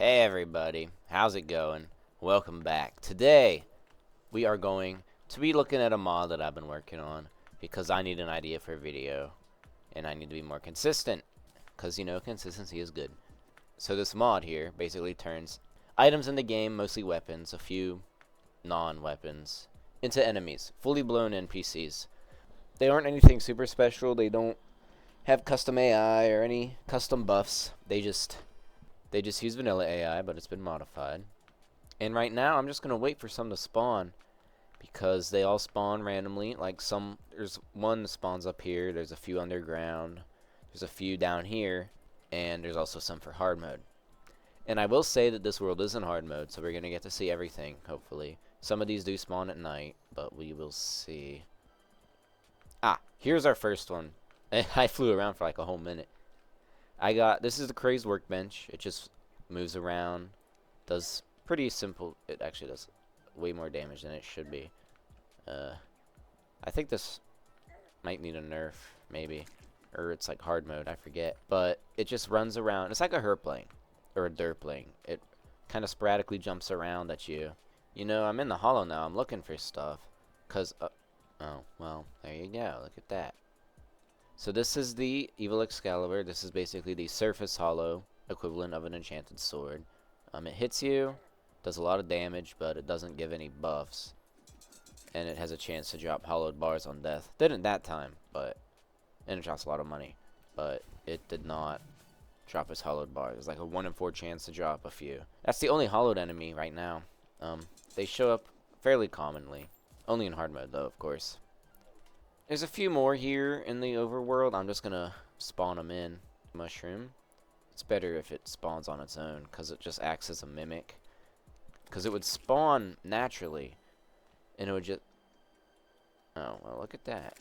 Hey everybody, how's it going? Welcome back. Today, we are going to be looking at a mod that I've been working on because I need an idea for a video and I need to be more consistent because, you know, consistency is good. So this mod here basically turns items in the game, mostly weapons, a few non-weapons, into enemies, fully blown NPCs. They aren't anything super special, they don't have custom AI or any custom buffs, they just use vanilla AI, but it's been modified. And right now, I'm just going to wait for some to spawn because they all spawn randomly. Like there's one that spawns up here, there's a few underground, there's a few down here, and there's also some for hard mode. And I will say that this world is in hard mode, so we're going to get to see everything, hopefully. Some of these do spawn at night, but we will see. Here's our first one. I flew around for like a whole minute. This is the Crazed Workbench. It just moves around, does pretty simple. It actually does way more damage than it should be. I think this might need a nerf, maybe. Or it's like hard mode, I forget. But it just runs around. It's like a herpling or a derpling. It kind of sporadically jumps around at you. You know, I'm in the hollow now. I'm looking for stuff. Oh, well, there you go. Look at that. So this is the Evil Excalibur. This is basically the surface hollow equivalent of an enchanted sword. It hits you, does a lot of damage, but it doesn't give any buffs. And it has a chance to drop hollowed bars on death. Didn't that time, and it drops a lot of money. But it did not drop its hollowed bars. It's like a 1 in 4 chance to drop a few. That's the only hollowed enemy right now. They show up fairly commonly. Only in hard mode, though, of course. There's a few more here in the overworld. I'm just gonna spawn them in. Mushroom. It's better if it spawns on its own, because it just acts as a mimic. Because it would spawn naturally, and it would just... Oh, well, look at that.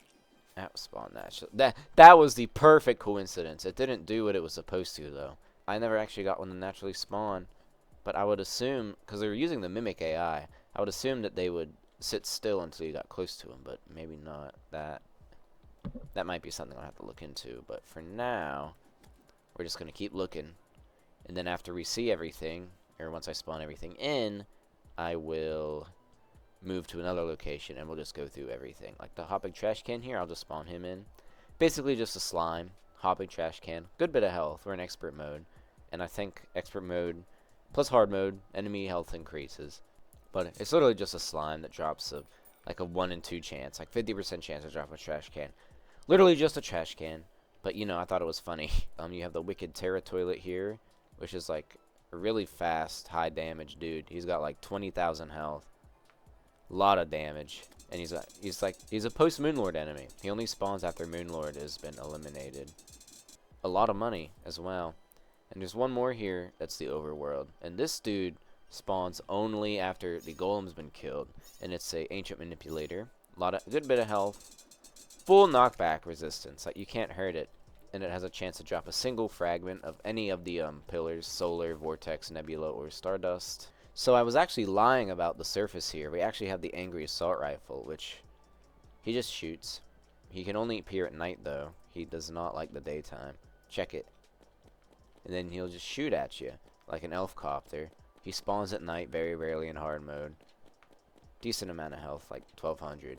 That spawned naturally. That was the perfect coincidence. It didn't do what it was supposed to, though. I never actually got one to naturally spawn, but I would assume, because they were using the mimic AI, I would assume that they would sit still until you got close to them, but maybe not. That might be something I'll have to look into, but for now, we're just going to keep looking, and then after we see everything, or once I spawn everything in, I will move to another location, and we'll just go through everything. Like the hopping trash can here, I'll just spawn him in. Basically just a slime, hopping trash can, good bit of health. We're in expert mode, and I think expert mode plus hard mode, enemy health increases. But it's literally just a slime that drops like a 1 in 2 chance, like 50% chance to drop a trash can. Literally just a trash can. But, you know, I thought it was funny. You have the Wicked Terra Toilet here, which is like a really fast, high damage dude. He's got like 20,000 health. A lot of damage. And he's a post Moonlord enemy. He only spawns after Moonlord has been eliminated. A lot of money as well. And there's one more here that's the overworld. And this dude spawns only after the golem's been killed, and it's a ancient manipulator. A good bit of health, full knockback resistance, like you can't hurt it, and it has a chance to drop a single fragment of any of the pillars: solar, vortex, nebula, or stardust. So I was actually lying about the surface here. We actually have the angry assault rifle, which he just shoots. He can only appear at night, though. He does not like the daytime. Check it. And then he'll just shoot at you like an elf copter. He spawns at night, very rarely in hard mode. Decent amount of health, like 1200.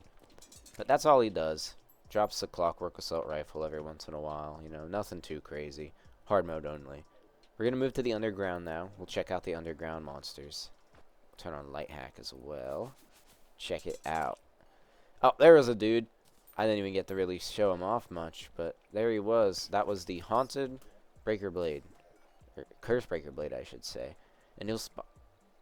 But that's all he does. Drops a clockwork assault rifle every once in a while. You know, nothing too crazy. Hard mode only. We're going to move to the underground now. We'll check out the underground monsters. Turn on light hack as well. Check it out. Oh, there was a dude. I didn't even get to really show him off much, but there he was. That was the Haunted Breaker Blade. Or Curse Breaker Blade, I should say. And he'll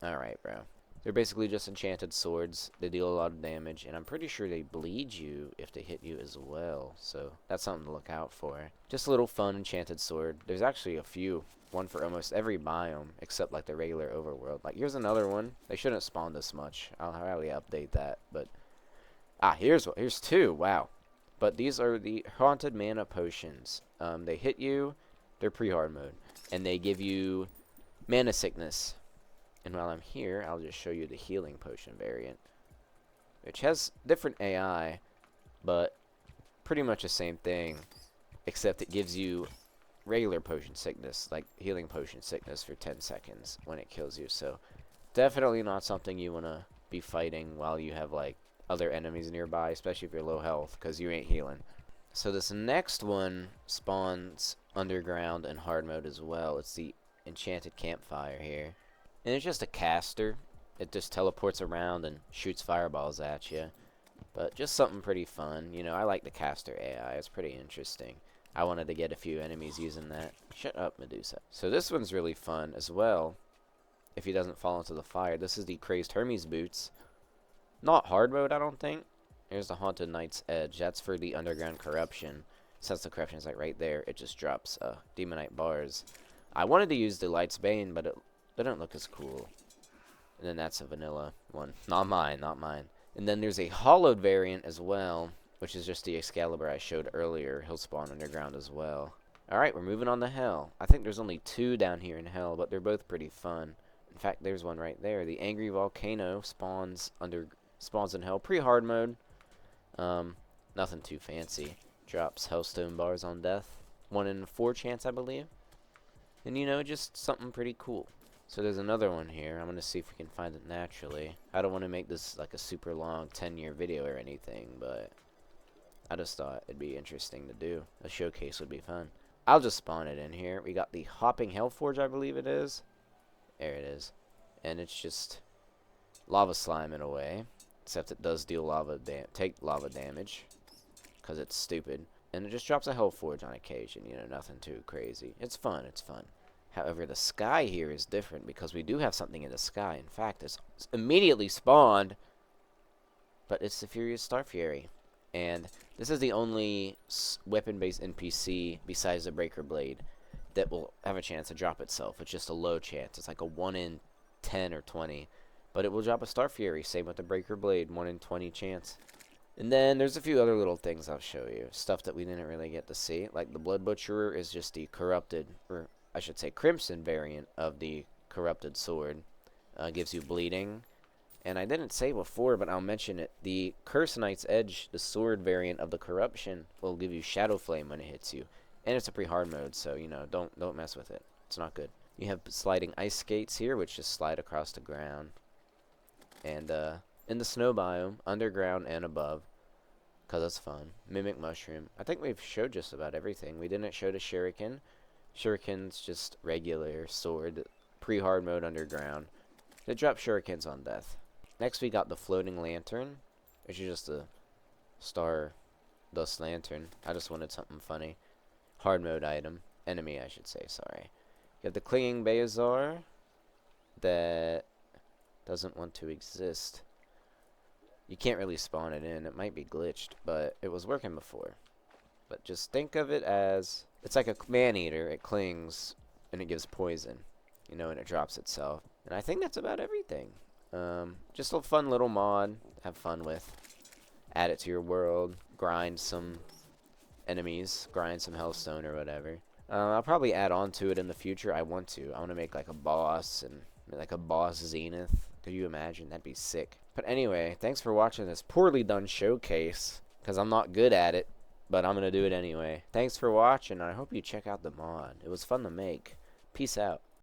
Alright, bro. They're basically just enchanted swords. They deal a lot of damage, and I'm pretty sure they bleed you if they hit you as well. So that's something to look out for. Just a little fun enchanted sword. There's actually a few. One for almost every biome, except like the regular overworld. Like, here's another one. They shouldn't spawn this much. I'll probably update that. But here's two. Wow. But these are the Haunted Mana Potions. They hit you. They're pre-hard mode. And they give you mana sickness. And while I'm here, I'll just show you the healing potion variant, which has different AI, but pretty much the same thing, except it gives you regular potion sickness, like healing potion sickness for 10 seconds when it kills you. So definitely not something you want to be fighting while you have like other enemies nearby, especially if you're low health, because you ain't healing. So this next one spawns underground and hard mode as well. It's the enchanted campfire here, and it's just a caster. It just teleports around and shoots fireballs at you, but just something pretty fun. You know, I like the caster AI. It's pretty interesting. I wanted to get a few enemies using that. Shut up, Medusa. So this one's really fun as well. If he doesn't fall into the fire, this is the Crazed Hermes boots. Not hard mode, I don't think. Here's the Haunted Knight's Edge. That's for the underground corruption. Since the corruption is like right there, it just drops Demonite bars. I wanted to use the Light's Bane, but it didn't look as cool. And then that's a vanilla one. Not mine, not mine. And then there's a hollowed variant as well, which is just the Excalibur I showed earlier. He'll spawn underground as well. Alright, we're moving on to Hell. I think there's only 2 down here in Hell, but they're both pretty fun. In fact, there's one right there. The Angry Volcano spawns in Hell. Pretty hard mode. Nothing too fancy. Drops Hellstone bars on death. 1 in 4 chance, I believe. And you know, just something pretty cool. So there's another one here. I'm going to see if we can find it naturally. I don't want to make this like a super long 10-year video or anything, but I just thought it'd be interesting to do. A showcase would be fun. I'll just spawn it in here. We got the Hopping Hellforge, I believe it is. There it is. And it's just lava slime in a way. Except it does deal take lava damage. Because it's stupid. And it just drops a Hellforge on occasion. You know, nothing too crazy. It's fun, it's fun. However, the sky here is different because we do have something in the sky. In fact, it's immediately spawned. But it's the Furious Star Fury. And this is the only weapon-based NPC besides the Breaker Blade that will have a chance to drop itself. It's just a low chance. It's like a 1 in 10 or 20. But it will drop a Star Fury. Same with the Breaker Blade. 1 in 20 chance. And then there's a few other little things I'll show you. Stuff that we didn't really get to see. Like the Blood Butcherer is just the corrupted, or I should say Crimson variant of the corrupted sword. Gives you bleeding. And I didn't say before, but I'll mention it. The Curse Knight's Edge, the sword variant of the corruption, will give you Shadow Flame when it hits you. And it's a pretty hard mode, so you know, don't mess with it. It's not good. You have sliding ice skates here, which just slide across the ground. And in the snow biome, underground and above, because it's fun. Mimic Mushroom. I think we've showed just about everything. We didn't show the Shuriken. Shuriken's just regular sword, pre-hard mode underground. They drop Shurikens on death. Next we got the Floating Lantern, which is just a star dust lantern. I just wanted something funny. Hard mode item. Enemy, I should say, sorry. You have the Clinging Beazar that doesn't want to exist. You can't really spawn it in. It might be glitched, but it was working before. But just think of it as, it's like a man-eater. It clings, and it gives poison, you know, and it drops itself. And I think that's about everything. Just a fun little mod. Have fun with. Add it to your world. Grind some enemies. Grind some Hellstone or whatever. I'll probably add on to it in the future. I want to make like a boss and like a boss Zenith. Could you imagine? That'd be sick. But anyway, thanks for watching this poorly done showcase. Because I'm not good at it. But I'm going to do it anyway. Thanks for watching. I hope you check out the mod. It was fun to make. Peace out.